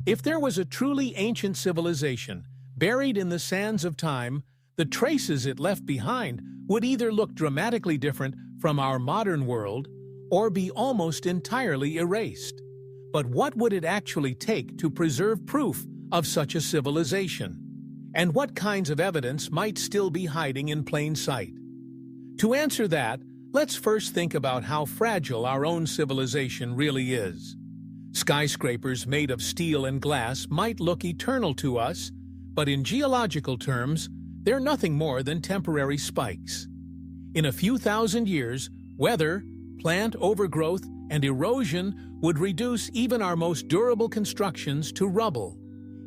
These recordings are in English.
If there was a truly ancient civilization buried in the sands of time, the traces it left behind would either look dramatically different from our modern world or be almost entirely erased. But what would it actually take to preserve proof of such a civilization? And what kinds of evidence might still be hiding in plain sight? To answer that, let's first think about how fragile our own civilization really is. Skyscrapers made of steel and glass might look eternal to us, but in geological terms, they're nothing more than temporary spikes. In a few thousand years, weather, plant overgrowth, and erosion would reduce even our most durable constructions to rubble.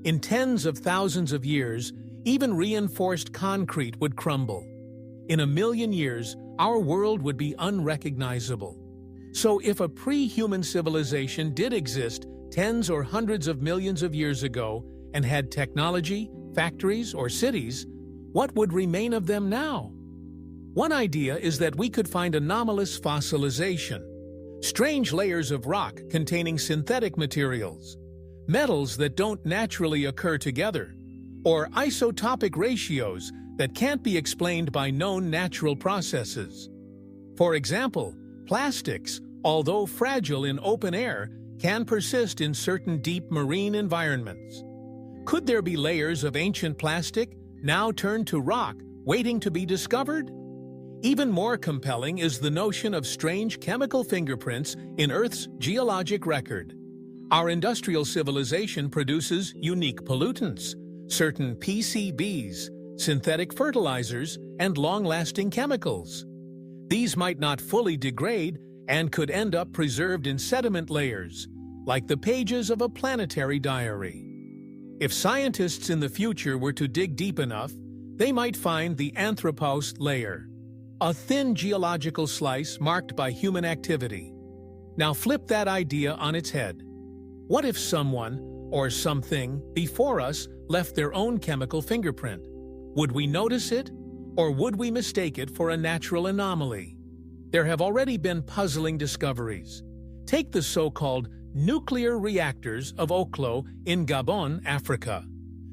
In tens of thousands of years, even reinforced concrete would crumble. In a million years, our world would be unrecognizable. So if a pre-human civilization did exist tens or hundreds of millions of years ago and had technology, factories, or cities, what would remain of them now? One idea is that we could find anomalous fossilization, strange layers of rock containing synthetic materials, metals that don't naturally occur together, or isotopic ratios that can't be explained by known natural processes. For example, plastics, although fragile in open air, can persist in certain deep marine environments. Could there be layers of ancient plastic, now turned to rock, waiting to be discovered? Even more compelling is the notion of strange chemical fingerprints in Earth's geologic record. Our industrial civilization produces unique pollutants, certain PCBs, synthetic fertilizers, and long-lasting chemicals. These might not fully degrade and could end up preserved in sediment layers, like the pages of a planetary diary. If scientists in the future were to dig deep enough, they might find the Anthropocene layer, a thin geological slice marked by human activity. Now flip that idea on its head. What if someone, or something, before us left their own chemical fingerprint? Would we notice it, or would we mistake it for a natural anomaly? There have already been puzzling discoveries. Take the so-called nuclear reactors of Oklo in Gabon, Africa.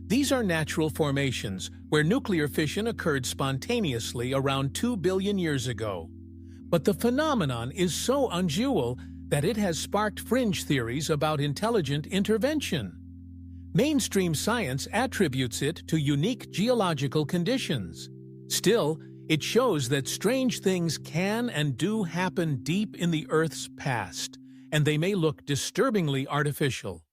These are natural formations where nuclear fission occurred spontaneously around 2 billion years ago. But the phenomenon is so unusual that it has sparked fringe theories about intelligent intervention. Mainstream science attributes it to unique geological conditions. Still, it shows that strange things can and do happen deep in the Earth's past, and they may look disturbingly artificial.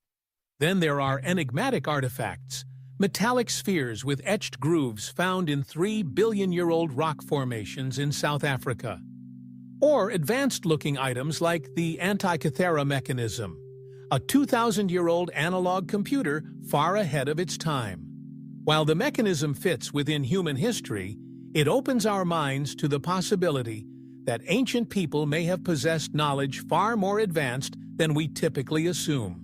Then there are enigmatic artifacts, metallic spheres with etched grooves found in 3-billion-year-old rock formations in South Africa. Or advanced-looking items like the Antikythera mechanism, a 2,000-year-old analog computer far ahead of its time. While the mechanism fits within human history, it opens our minds to the possibility that ancient people may have possessed knowledge far more advanced than we typically assume.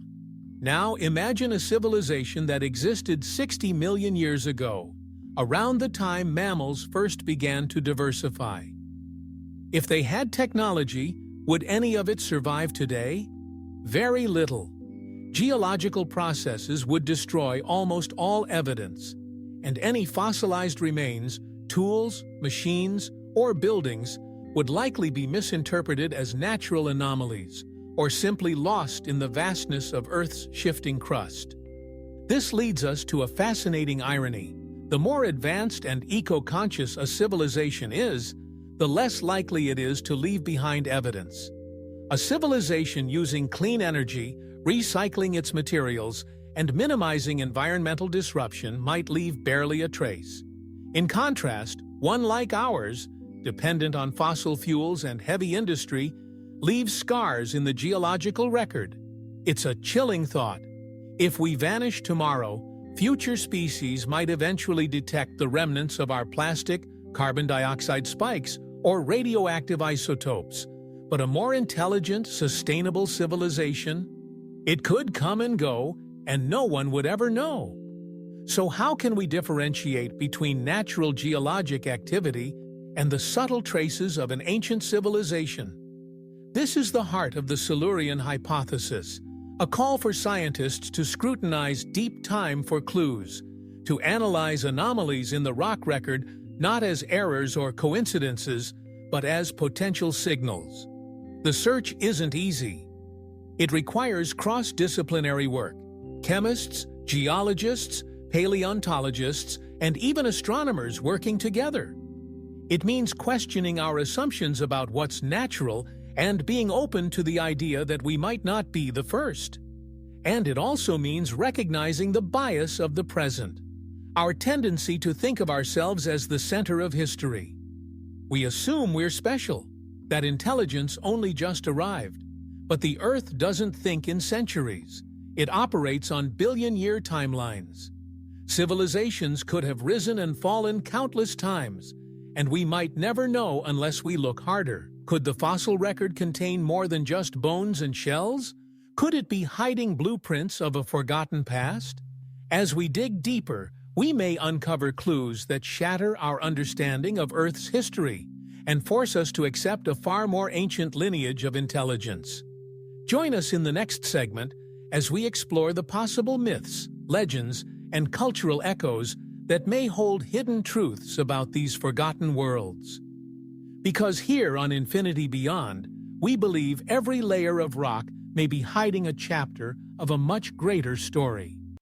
Now imagine a civilization that existed 60 million years ago, around the time mammals first began to diversify. If they had technology, would any of it survive today? Very little. Geological processes would destroy almost all evidence, and any fossilized remains, tools, machines, or buildings would likely be misinterpreted as natural anomalies or simply lost in the vastness of Earth's shifting crust. This leads us to a fascinating irony. The more advanced and eco-conscious a civilization is, the less likely it is to leave behind evidence. A civilization using clean energy, recycling its materials, and minimizing environmental disruption might leave barely a trace. In contrast, one like ours, dependent on fossil fuels and heavy industry, leaves scars in the geological record. It's a chilling thought. If we vanish tomorrow, future species might eventually detect the remnants of our plastic, carbon dioxide spikes, or radioactive isotopes. But a more intelligent, sustainable civilization? It could come and go, and no one would ever know. So how can we differentiate between natural geologic activity and the subtle traces of an ancient civilization? This is the heart of the Silurian hypothesis, A call for scientists to scrutinize deep time for clues, to analyze anomalies in the rock record not as errors or coincidences, but as potential signals. The search isn't easy. It requires cross-disciplinary work. Chemists, geologists, paleontologists, and even astronomers working together. It means questioning our assumptions about what's natural and being open to the idea that we might not be the first. And it also means recognizing the bias of the present, our tendency to think of ourselves as the center of history. We assume we're special, that intelligence only just arrived. But the Earth doesn't think in centuries. It operates on billion-year timelines. Civilizations could have risen and fallen countless times, and we might never know unless we look harder. Could the fossil record contain more than just bones and shells? Could it be hiding blueprints of a forgotten past? As we dig deeper, we may uncover clues that shatter our understanding of Earth's history and force us to accept a far more ancient lineage of intelligence. Join us in the next segment as we explore the possible myths, legends, and cultural echoes that may hold hidden truths about these forgotten worlds. Because here on Infinity Beyond, we believe every layer of rock may be hiding a chapter of a much greater story.